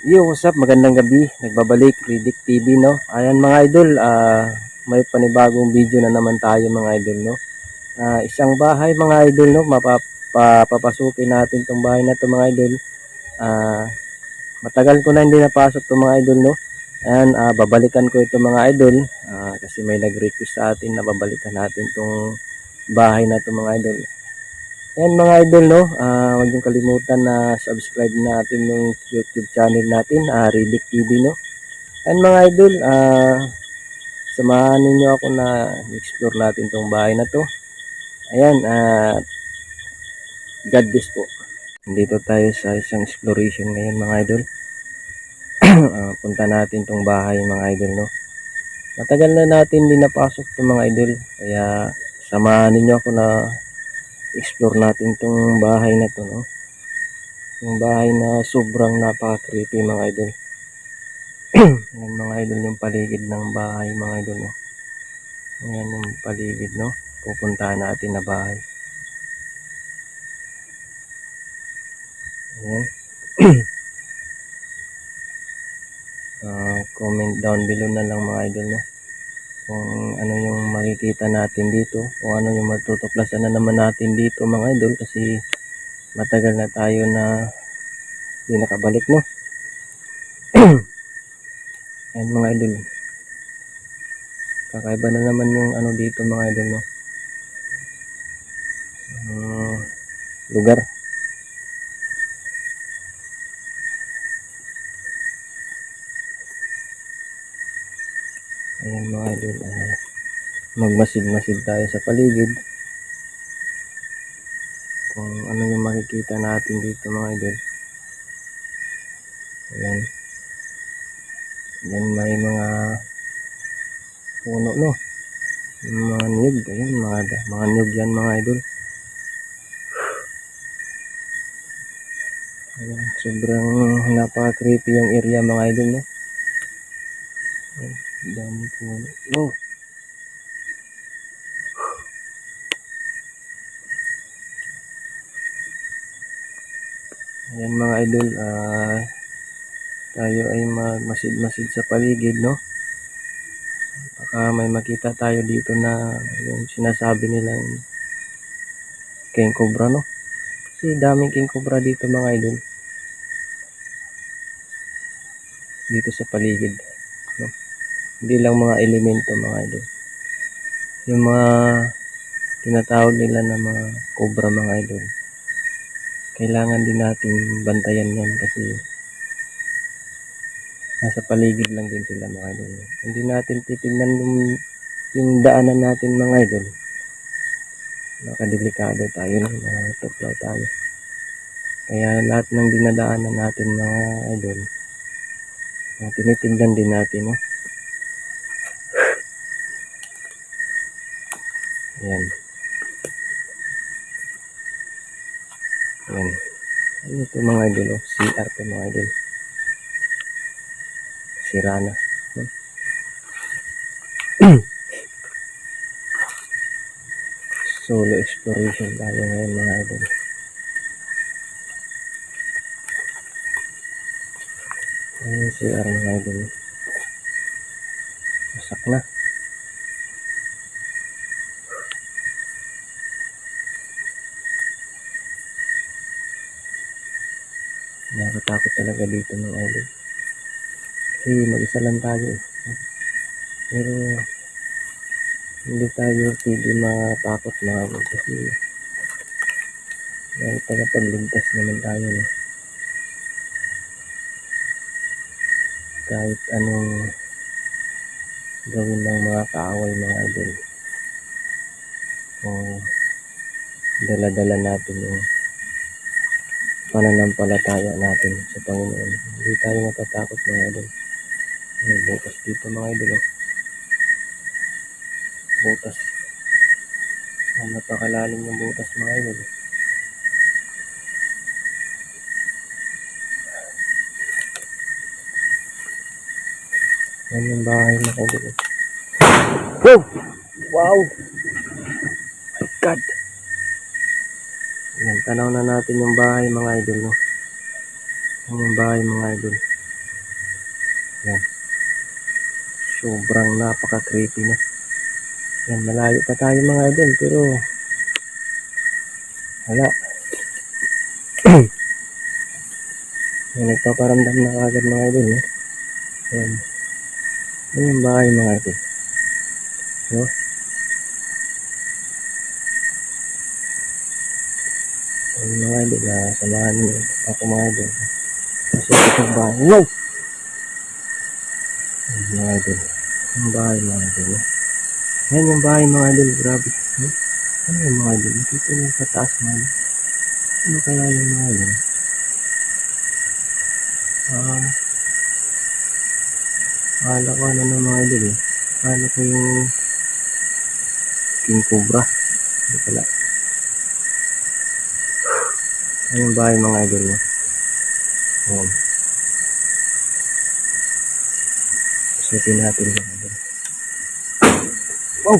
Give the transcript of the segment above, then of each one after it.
Yo, what's up? Magandang gabi. Nagbabalik Ridic TV, no? Ayan mga idol, may panibagong video na naman tayo mga idol, no? Isang bahay mga idol, no? Papasukin natin tong bahay na to mga idol. Ah, Matagal ko na hindi napasok tong mga idol, no? Ayan, babalikan ko ito mga idol, kasi may nag-request sa atin na babalikan natin tong bahay na to mga idol. Ayan mga idol, no, huwag niyong kalimutan na subscribe natin yung YouTube channel natin, Ridic TV, no. Ayan mga idol, samahan ninyo ako na explore natin tong bahay na to. Ayan, God bless po. Dito tayo sa isang exploration ngayon mga idol. Punta natin tong bahay mga idol, no. Matagal na natin din napasok tong mga idol, kaya samahan ninyo ako na explore natin tong bahay na to, no. Yung bahay na sobrang napaka-creepy mga idol. Yan mga idol yung paligid ng bahay mga idol, no. Ayan yung paligid, no. Pupuntahan natin na bahay. Ayan. Comment down below na lang mga idol, no. Kung ano yung makikita natin dito, kung ano yung matutuklasan na naman natin dito mga idol, kasi matagal na tayo na hindi nakabalik, no. Ayan mga idol, kakaiba na naman yung ano dito mga idol, no. Lugar. Ayan mga idol, magmasid-masid tayo sa paligid kung ano yung makikita natin dito mga idol. Ayan. Ayan, may mga puno, no. Mga niyog. Ayan, mga niyog yan mga idol. Ayan, sobrang napaka-creepy yung area mga idol, no. Ayan, dami puno. No. Ayan mga idol, tayo ay magmasid-masid sa paligid, no. Baka may makita tayo dito na yung sinasabi nilang king cobra, no. Kasi daming king cobra dito mga idol. Dito sa paligid, no. Hindi lang mga elemento mga idol. Yung mga tinatawag nila na mga cobra mga idol, kailangan din natin bantayan yan kasi nasa paligid lang din sila mga idol. Hindi natin titignan yung daanan natin mga idol. Nakadelikado tayo, no? Matuklaw tayo. Kaya lahat ng dinadaanan natin mga idol, tinitingnan din natin, no? Ayan. Ayan. Ano ito mga idol, oh? CR ito mga idol. Sira na, no? Solo exploration tayo ngayon mga idol. Ayan CR mga idol. Masak na. Nakakatakot talaga dito mga idol. Kasi mag-isa lang tayo, eh. Pero hindi tayo pwede matakot mga idol kasi may tagapagligtas naman tayo, no? Kahit anong gawin ng mga kaaway mga idol, kung dala-dala natin yung pananampalataya natin sa Panginoon, hindi tayo matatakot mga idol. May butas dito mga idol, oh. Butas. Napakalalim ng butas mga idol. Yan yung bahay mga idol. Wow! Wow! My God! Yan, tanaw na natin yung bahay mga idol, no? Yan yung bahay mga idol. Yan. Sobrang napaka-creepy na. Yan, malayo pa tayo mga idol, pero wala. Yan, nagpaparamdam na agad mga idol. Yan. Yan yung bahay mga idol. No? Yan mga idol, samahan niyo ako mga idol. Kasi itong bahay. Wow! Yan mga idol. Yung bahay mga idol. Yan yung bahay mga idol, grabe. Ano yung mga idol? Nakita niyo sa taas mga idol. Ano kaya yung mga idol? Akala ko ano ng mga idol eh. Akala ko yung King Cobra. Hindi pala. Ano yung bahay mga idol mo? Ayan. Suotin natin mga idol. Wow!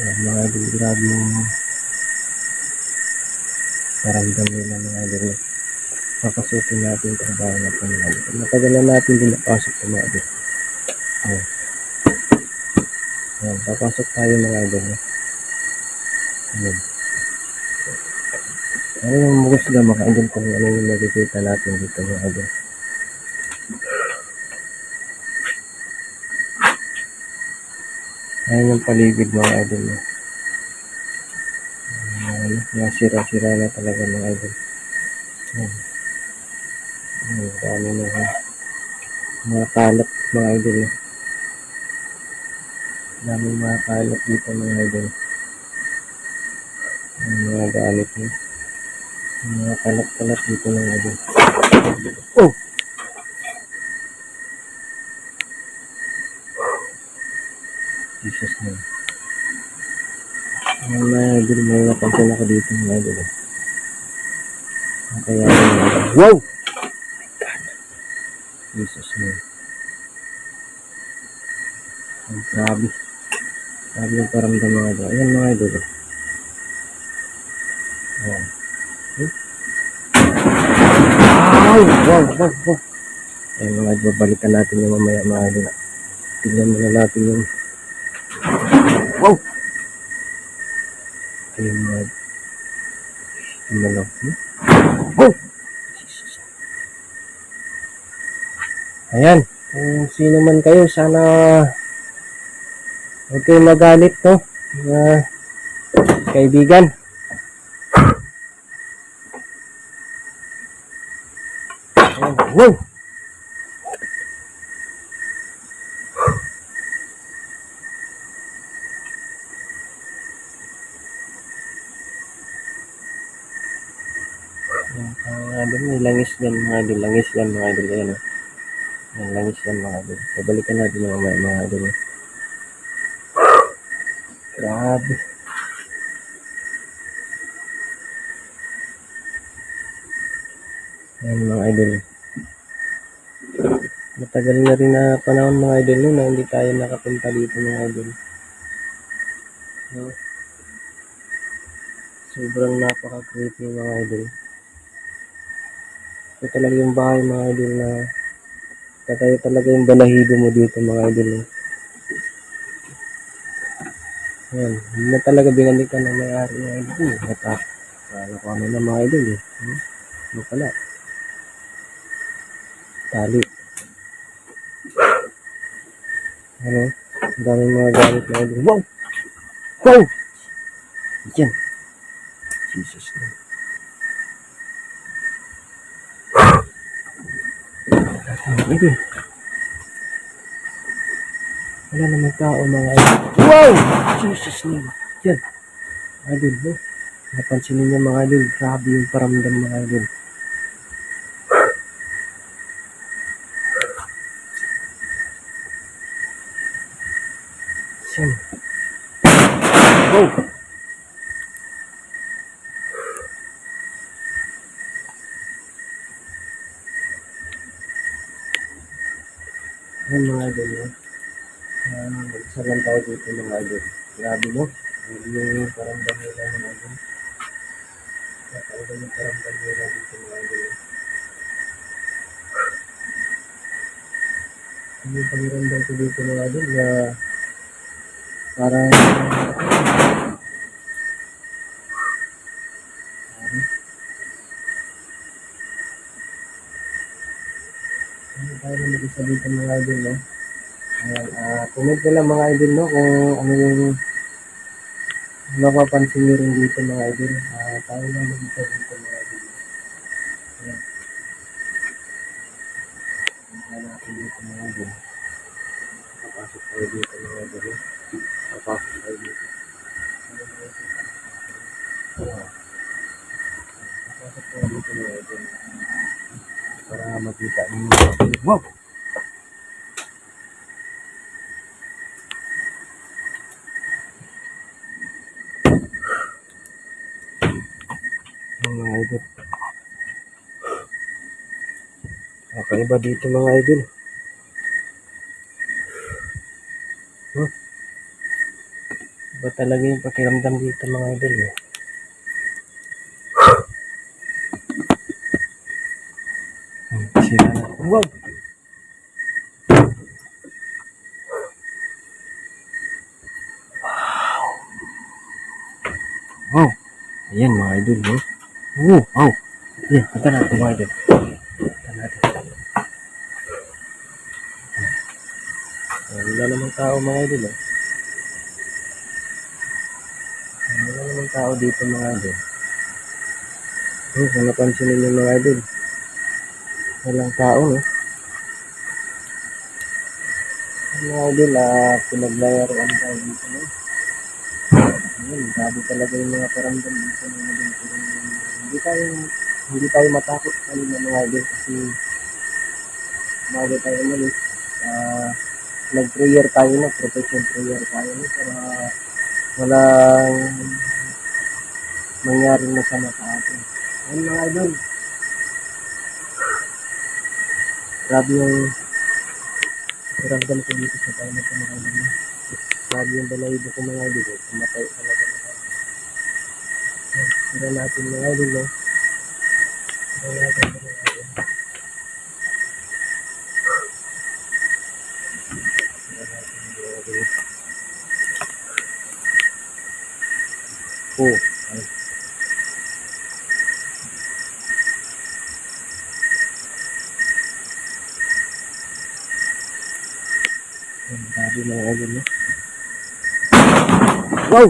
Ayan mga idol, grabe yung paramdam nila mga idol. Papasukin natin itong bahay na ito mga idol. Matagal na natin din napasok ito mga idol. Ayan. Ayan, papasok tayo mga idol. Ayan. Ano yung magusga mga idol kung ano yung nakikita natin dito mga idol. Ayan yung paligid mga idol. Nasira-sira na talaga mga idol. Ayan. Ayan, dami na mga kalat mga idol. Dami mga kalat dito mga idol. Ayan, mga gamit mo. Mga kalat-kalat dito mga idol. Oh! Jesus name. Ayan mga idol, may napansin ako dito mga idol. Kaya mga idol. Wow! Jesus name. Ang grabe. Grabe yung paramdam mga idol. Ayan mga idol. Ayan. Wow! Wow! Wow! Wow! Ayan mga idol, balikan natin yung mamaya mga idol. Tignan muna natin yung wow! Ayan mga idol. Tignan lang. Wow! Ayan. Kung sino man kayo, sana huwag kayong magalit, no? Kaibigan. Wow! May langis yan mga idol. Langis yan mga idol. Ayan, no? Ayan, langis yan mga idol. Pabalikan natin yung mga idol. Grabe. Ayan mga idol. Matagal na rin na panahon mga idol no, na hindi tayo nakapunta dito mga idol. No? Sobrang napaka-creepy mga idol. Ito talaga yung bahay mga idol na tatayo talaga yung balahibo mo dito mga idol. Ayan, hindi na talaga binalikan ng may-ari mga idol. Kala ko ano na mga idol eh. Ano pala? Tali. Ano? Ang daming mga gamit mga idol. Wow! Wow! Yan. Jesus na. Idol. Wala naman tao mga idol. Wow! Jesus name. Yan. Idol, no? Napansin niyo mga idol. Grabe yung paramdam mga idol. Yan. Wow! Yan mga idol, no? Mag-isa lang tayo dito mga idol. Grabe, no? Hindi yung paramdam nila mga idol. Talaga yung paramdam nila dito mga idol. Yung pakiramdam ko dito mga idol na parang ano tayo na mag-isa dito mga idol, no? Ayan, comment ko lang mga idol, no, kung ano yung napapansin nyo rin dito mga idol. Tayo lang mag-isa dito mga idol. Ayan, tingnan natin dito mga idol. Papasok tayo dito mga idol, no? Papasok tayo dito. Papasok tayo dito mga idol. Para makita ninyo mga idol. Wow! Mga idol. Kakaiba dito mga idol. Iba talaga yung pakiramdam dito mga idol. Sira na. Wow! Wow! Ayan mga idol. Oh, wow! Ayan, kanta natin mga idol. Kanta natin. Wala namang tao mga idol. Wala namang tao dito mga idol. Kung napansin ninyo mga idol. Walang tao, no? Mga idol, pinaglayaroan tayo dito, no? Ayan, grabe talaga yung mga paramdam dito mga idol. Pero hindi tayo matakot kanina mga idol kasi bago tayo umalis, nag-prayer tayo, no? Protection prayer tayo, no? Para walang mangyaring masama sa atin. Ayan mga idol, grabe yung paramdam ko dito sa tayo na ito mga idol, no? Grabe yung balahibo ko mga idol, pumatay talaga mga idol. Tira natin mga idol, no? Tira natin mga idol. Oh, ay. Grabe mga idol, no? Wow!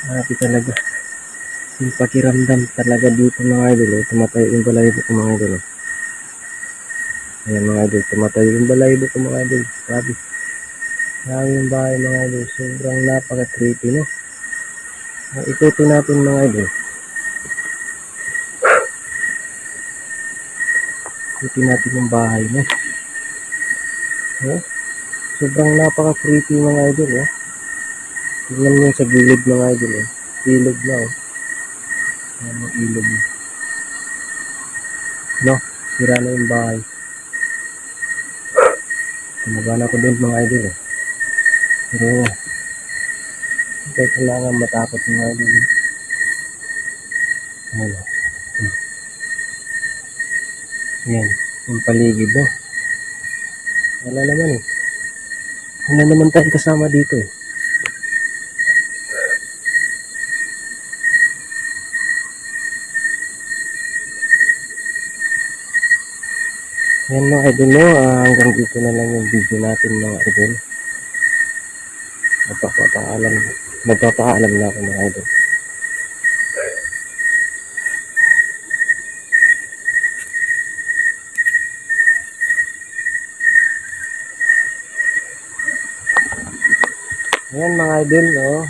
Grabe talaga. Yung pakiramdam talaga dito mga idol, oh. Tumatay yung balahibo ko mga idol, oh. Ayan mga idol, tumatay yung balahibo ko mga idol. Grabe. Grabe yung bahay mga idol. Sobrang napaka-creepy, no? Ikutin natin mga idol. Ikutin natin yung bahay, no? Oh, sobrang napaka-creepy mga idol, oh. Tingnan nyo sa gilid mga idol, oh. Ilog na, oh. Ayan yung ilog. No? Sira na yung bahay. Tumaba na ko din mga idol, eh. Pero hindi kailangan matakot mga idol. Ayan, oh. Ayan, yung paligid, no? Wala naman, eh. Wala naman tayong kasama dito, eh. Ayan mga idol, no? Hanggang dito na lang yung video natin mga idol. Magpapaalam na ako mga idol. Ayan mga idol, no?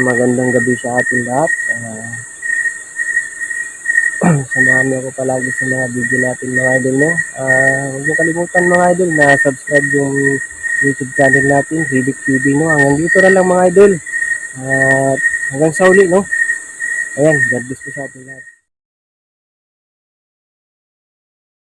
Magandang gabi sa ating lahat. Samahan niyo ako palagi sa mga video natin mga idol, no? Huwag niyo kalimutan mga idol na subscribe yung YouTube channel natin, Riddick TV, no? Hanggang dito na lang mga idol. At hanggang sa uli, no? Ayan, God bless po sa ating lahat.